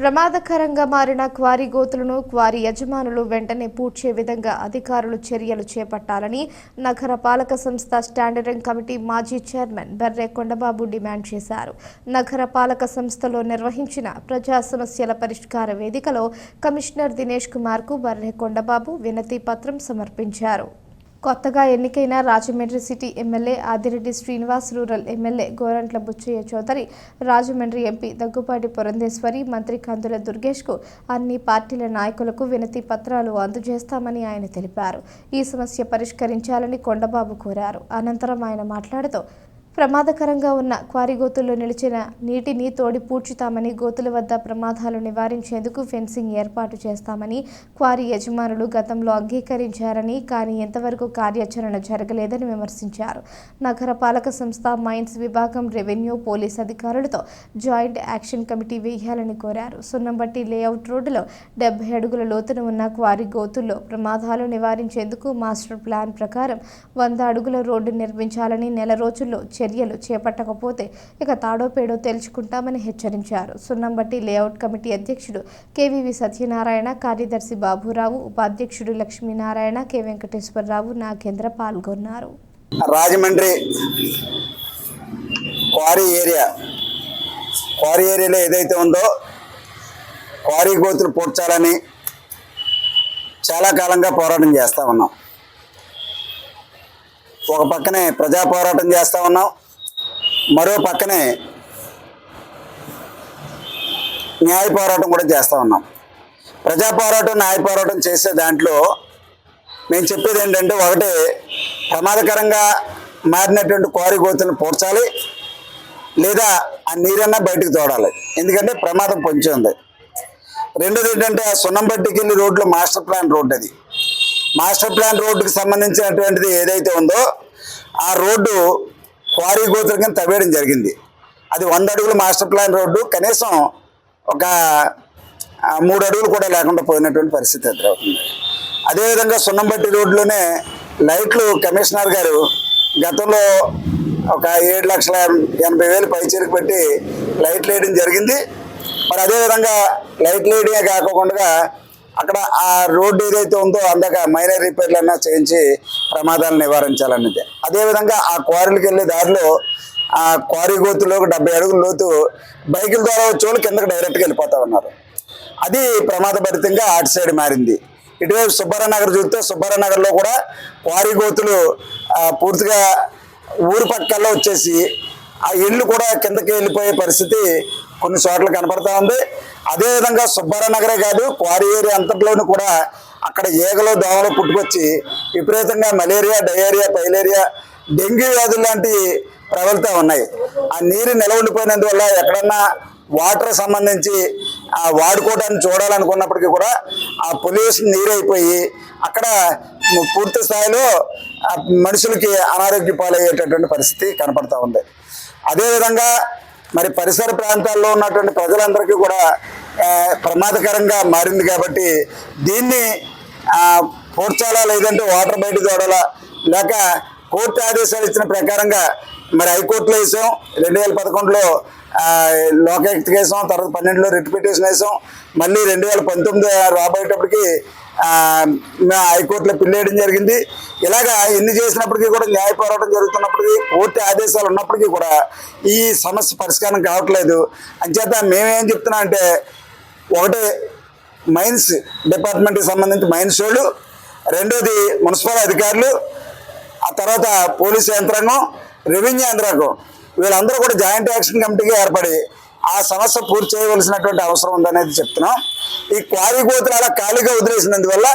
ప్రమాదకరంగా మారిన quarry గోతులను quarry యజమానులు వెంటనే పూడ్చే విధంగా అధికారులు చర్యలు చేపట్టాలని నగర పాలక సంస్థ స్టాండరింగ్ కమిటీ మాజీ చైర్మన్ బర్రె కొండబాబు డిమాండ్ చేశారు. నగర పాలక సంస్థలో నిర్వహించిన ప్రజా సమస్యల పరిష్కార వేదికలో కమిషనర్ దినేష్ కుమార్కు బర్రె కొండబాబు వినతి పత్రం సమర్పించారు. కొత్తగా ఎన్నికైన Rajahmundry city MLA Adireddy Srinivas, rural MLA Gorantla Butchaiah Chowdary, Rajahmundry MP Daggubati Purandeswari, మంత్రి కందుల దుర్గేష్కు అన్ని పార్టీల నాయకులకు వినతి పత్రాలు అందజేస్తామని ఆయన తెలిపారు. ఈ సమస్య పరిష్కరించాలని కొండబాబు కోరారు. అనంతరం ఆయన మాట్లాడుతూ ప్రమాదకరంగా ఉన్న క్వారీ గోతుల్లో నిలిచిన నీటిని తోడి పూడ్చుతామని, గోతుల వద్ద ప్రమాదాలు నివారించేందుకు ఫెన్సింగ్ ఏర్పాటు చేస్తామని క్వారీ యజమానులు గతంలో అంగీకరించారని, కానీ ఎంతవరకు కార్యాచరణ జరగలేదని విమర్శించారు. నగర పాలక సంస్థ మైన్స్ విభాగం, రెవెన్యూ, పోలీస్ అధికారులతో జాయింట్ యాక్షన్ కమిటీ వేయాలని కోరారు. సున్నంబట్టి లేఅవుట్ రోడ్డులో 70 అడుగుల లోతున ఉన్న క్వారీ గోతుల్లో ప్రమాదాలు నివారించేందుకు మాస్టర్ ప్లాన్ ప్రకారం 100 అడుగుల రోడ్డు నిర్మించాలని, నెల రోజుల్లో చర్యలు చేపట్టకపోతే ఇక తాడోపేడో తేల్చుకుంటామని హెచ్చరించారు. సున్నంబట్టి లేఅవుట్ కమిటీ అధ్యక్షుడు కేవీవి సత్యనారాయణ, కార్యదర్శి బాబురావు, ఉపాధ్యక్షుడు లక్ష్మీనారాయణ, కె వెంకటేశ్వరరావు, నాగేంద్ర పాల్గొన్నారు. రాజమండ్రి క్వారీ ఏరియాలో ఏదైతే ఉందో క్వారీ గోతులు పూడ్చాలని చాలా కాలంగా పోరాటం చేస్తూ ఉన్నాం. ఒక పక్కనే ప్రజా పోరాటం చేస్తూ ఉన్నాం, మరో పక్కనే న్యాయ పోరాటం కూడా చేస్తూ ఉన్నాం. ప్రజా పోరాటం, న్యాయ పోరాటం చేసే దాంట్లో మేము చెప్పేది ఏంటంటే, ఒకటి ప్రమాదకరంగా మారినటువంటి క్వారీ గోతులను పూడ్చాలి, లేదా ఆ నీరన్నా బయటకు తోడాలి, ఎందుకంటే ప్రమాదం పొంచి ఉంది. రెండోది ఏంటంటే, ఆ సున్నంబట్టికి వెళ్ళి రోడ్లో మాస్టర్ ప్లాన్ రోడ్డు, అది మాస్టర్ ప్లాన్ రోడ్డుకి సంబంధించినటువంటిది ఏదైతే ఉందో ఆ రోడ్డు క్వారీ గోతుల కింద తవ్వేయడం జరిగింది. అది 100 అడుగుల మాస్టర్ ప్లాన్ రోడ్డు, కనీసం ఒక 3 అడుగులు కూడా లేకుండా పోయినటువంటి పరిస్థితి ఎదురవుతుంది. అదేవిధంగా సున్నంబట్టి రోడ్లోనే లైట్లు కమిషనర్ గారు గతంలో ఒక 7,80,000 పైచీలకు పెట్టి లైట్లు వేయడం జరిగింది. మరి అదేవిధంగా లైట్లు వేయడమే కాకుండా అక్కడ ఆ రోడ్డు ఏదైతే ఉందో అందాక మైనర్ రిపేర్లు అన్నా చేయించి ప్రమాదాలు నివారించాలన్నది. అదేవిధంగా ఆ క్వారీలకు వెళ్ళే దారిలో ఆ క్వారీ గోతులో 70 అడుగుల లోతు బైకుల ద్వారా వచ్చేవాళ్ళు కిందకి డైరెక్ట్గా వెళ్ళిపోతూ ఉన్నారు. అది ప్రమాదభరితంగా అటు సైడ్ మారింది. ఇటువైపు సుబ్బారావు నగర్ చూస్తే సుబ్బారావు నగర్లో కూడా క్వారీ గోతులు పూర్తిగా ఊరు పక్కల్లో వచ్చేసి ఆ ఇళ్ళు కూడా కిందకి వెళ్ళిపోయే పరిస్థితి కొన్ని చోట్ల కనపడతా ఉంది. అదేవిధంగా సుబ్బారావు నగరే కాదు, క్వారీ ఏరియా అంతట్లోనూ కూడా అక్కడ ఈగలు, దోమలు పుట్టుకొచ్చి విపరీతంగా మలేరియా, డయేరియా, పైలేరియా, డెంగ్యూ వ్యాధులు లాంటివి ప్రబలుతూ ఉన్నాయి. ఆ నీరు నిలవ ఉండిపోయినందువల్ల ఎక్కడన్నా వాటర్ సంబంధించి వాడుకోవడానికి చూడాలనుకున్నప్పటికీ కూడా ఆ పొల్యూషన్ నీరైపోయి అక్కడ పూర్తి స్థాయిలో మనుషులకి అనారోగ్య పాలయ్యేటటువంటి పరిస్థితి కనపడతా ఉంది. అదేవిధంగా మరి పరిసర ప్రాంతాల్లో ఉన్నటువంటి ప్రజలందరికీ కూడా ప్రమాదకరంగా మారింది కాబట్టి దీన్ని పూడ్చాలా, లేదంటే వాటర్ బయట తోడాలా, లేక కోర్టు ఆదేశాలు ఇచ్చిన ప్రకారంగా మరి హైకోర్టులో వేసాం, 2011లో లోకాయుక్త వేసాం, తర్వాత 12లో రిట్ పిటిషన్ వేసాం, మళ్ళీ 2019 రాబోయేటప్పటికి హైకోర్టులో పిల్లేయడం జరిగింది. ఇలాగా ఎన్ని చేసినప్పటికీ కూడా న్యాయ పోరాటం జరుగుతున్నప్పటికీ, కోర్టు ఆదేశాలు ఉన్నప్పటికీ కూడా ఈ సమస్య పరిష్కారం కావట్లేదు. అంచేత మేమేం చెప్తున్నాం అంటే, ఒకటి మైన్స్ డిపార్ట్మెంట్కి సంబంధించి మైన్స్ వాళ్ళు, రెండోది మున్సిపల్ అధికారులు, ఆ తర్వాత పోలీసు యంత్రాంగం, రెవెన్యూ యంత్రాంగం, వీళ్ళందరూ కూడా జాయింట్ యాక్షన్ కమిటీగా ఏర్పడి ఆ సమస్య పూర్తి చేయవలసినటువంటి అవసరం ఉందనేది చెప్తున్నాం. ఈ క్వారీ గోతులు అలా ఖాళీగా వదిలేసినందువల్ల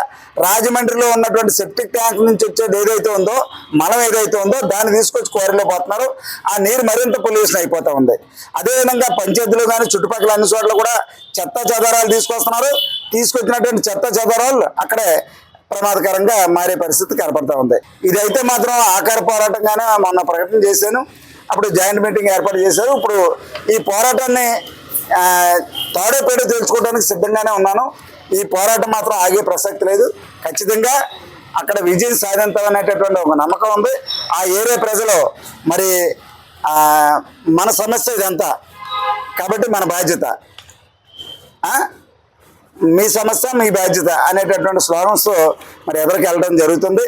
రాజమండ్రిలో ఉన్నటువంటి సెప్టిక్ ట్యాంక్ నుంచి వచ్చేది ఏదైతే ఉందో, మలం ఏదైతే ఉందో దాన్ని తీసుకొచ్చి క్వారీలో పోతున్నారు. ఆ నీరు మరింత పొల్యూషన్ అయిపోతూ ఉంది. అదేవిధంగా పంచాయతీలో కానీ చుట్టుపక్కల అన్ని చోట్ల కూడా చెత్త చెదారాలు తీసుకొస్తున్నారు. తీసుకొచ్చినటువంటి చెత్త చెదారాలు అక్కడే ప్రమాదకరంగా మారే పరిస్థితి కనపడతా ఉంది. ఇదైతే మాత్రం ఆకార పోరాటంగానే మొన్న ప్రకటన చేశాను. అప్పుడు జాయింట్ మీటింగ్ ఏర్పాటు చేశారు. ఇప్పుడు ఈ పోరాటాన్ని తాడోపేడో తెలుసుకోవడానికి సిద్ధంగానే ఉన్నాను. ఈ పోరాటం మాత్రం ఆగే ప్రసక్తి లేదు. ఖచ్చితంగా అక్కడ విజయం సాధించాలనేటటువంటి ఒక నమ్మకం ఉంది. ఆ ఏరియా ప్రజలు మరి మన సమస్య ఇదంతా కాబట్టి మన బాధ్యత మీ సమస్య మీ బాధ్యత అనేటటువంటి స్లోగన్స్తో మరి ఎదురుకు వెళ్ళడం జరుగుతుంది.